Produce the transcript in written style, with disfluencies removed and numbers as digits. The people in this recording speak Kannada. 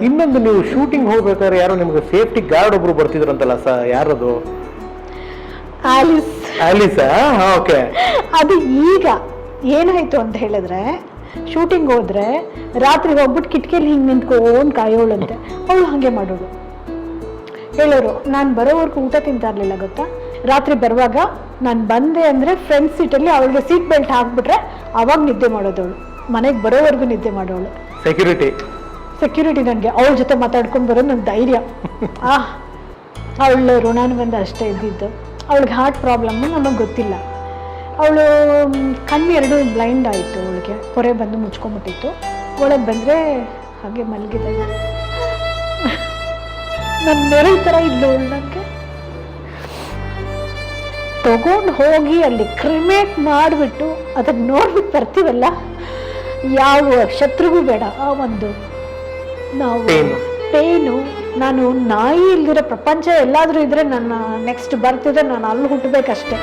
ಇನ್ನೊಂದು, ನೀವು ಶೂಟಿಂಗ್ ಹೋಗ್ಬೇಕಾದ್ರೆ ಯಾರೋ ನಿಮ್ಗೆ ಸೇಫ್ಟಿ ಗಾರ್ಡ್ ಒಬ್ರು ಬರ್ತಿದ್ರಂತಲ್ಲ ಯಾರದು? ಆಲಿಸಾ? ಓಕೆ. ಅದು ಈಗ ಏನಾಯ್ತು ಅಂತ ಹೇಳಿದ್ರೆ, ಶೂಟಿಂಗ್ ಹೋದ್ರೆ ರಾತ್ರಿ ಹೋಗ್ಬಿಟ್ಟು ಕಿಟಕಿಯಲ್ಲಿ ಹಿಂಗೆ ನಿಂತ್ಕೊಂಡು ಕಾಯೋಳಂತೆ. ಅವಳು ಹಾಗೆ ಮಾಡೋಳು. ಹೇಳೋರು, ನಾನು ಬರೋವರೆಗೂ ಊಟ ತಿಂತಾ ಇರಲಿಲ್ಲ ಗೊತ್ತಾ. ರಾತ್ರಿ ಬರುವಾಗ ನಾನು ಬಂದೆ ಅಂದರೆ ಫ್ರಂಟ್ ಸೀಟಲ್ಲಿ ಅವಳಿಗೆ ಸೀಟ್ ಬೆಲ್ಟ್ ಹಾಕ್ಬಿಟ್ರೆ ಅವಾಗ ನಿದ್ದೆ ಮಾಡೋದವಳು. ಮನೆಗೆ ಬರೋವರೆಗೂ ನಿದ್ದೆ ಮಾಡೋಳು. ಸೆಕ್ಯೂರಿಟಿ ನನಗೆ ಅವಳ ಜೊತೆ ಮಾತಾಡ್ಕೊಂಡು ಬರೋದು ನನ್ನ ಧೈರ್ಯ. ಅವಳು ಋಣಾನು ಬಂದು ಅಷ್ಟೇ ಇದ್ದಿದ್ದು. ಅವಳಿಗೆ ಹಾರ್ಟ್ ಪ್ರಾಬ್ಲಮ್ಮು ನಮಗೆ ಗೊತ್ತಿಲ್ಲ. ಅವಳು ಕಣ್ಣೆರಡು ಬ್ಲೈಂಡ್ ಆಯಿತು. ಅವಳಿಗೆ ಪೊರೆ ಬಂದು ಮುಚ್ಕೊಂಡ್ಬಿಟ್ಟಿತ್ತು. ಒಳಗೆ ಬಂದರೆ ಹಾಗೆ ಮಲಗಿದೆ. ನನ್ನ ನೆರಳು ಥರ ಇದ್ಲು ಅವಳು. ನನಗೆ ತಗೊಂಡು ಹೋಗಿ ಅಲ್ಲಿ ಕ್ರಿಮೇಟ್ ಮಾಡಿಬಿಟ್ಟು ಅದನ್ನು ನೋಡ್ಬಿಟ್ಟು ಬರ್ತೀವಲ್ಲ, ಯಾವ ಶತ್ರುಗೂ ಬೇಡ ಆ ಒಂದು ನಾವು ಪೇನು. ನಾನು ನಾಯಿ ಇಲ್ದಿರೋ ಪ್ರಪಂಚ ಎಲ್ಲಾದರೂ ಇದ್ರೆ ನನ್ನ ನೆಕ್ಸ್ಟ್ ಬರ್ತಿದ್ರೆ ನಾನು ಅಲ್ಲಿ ಹುಟ್ಟಬೇಕಷ್ಟೆ.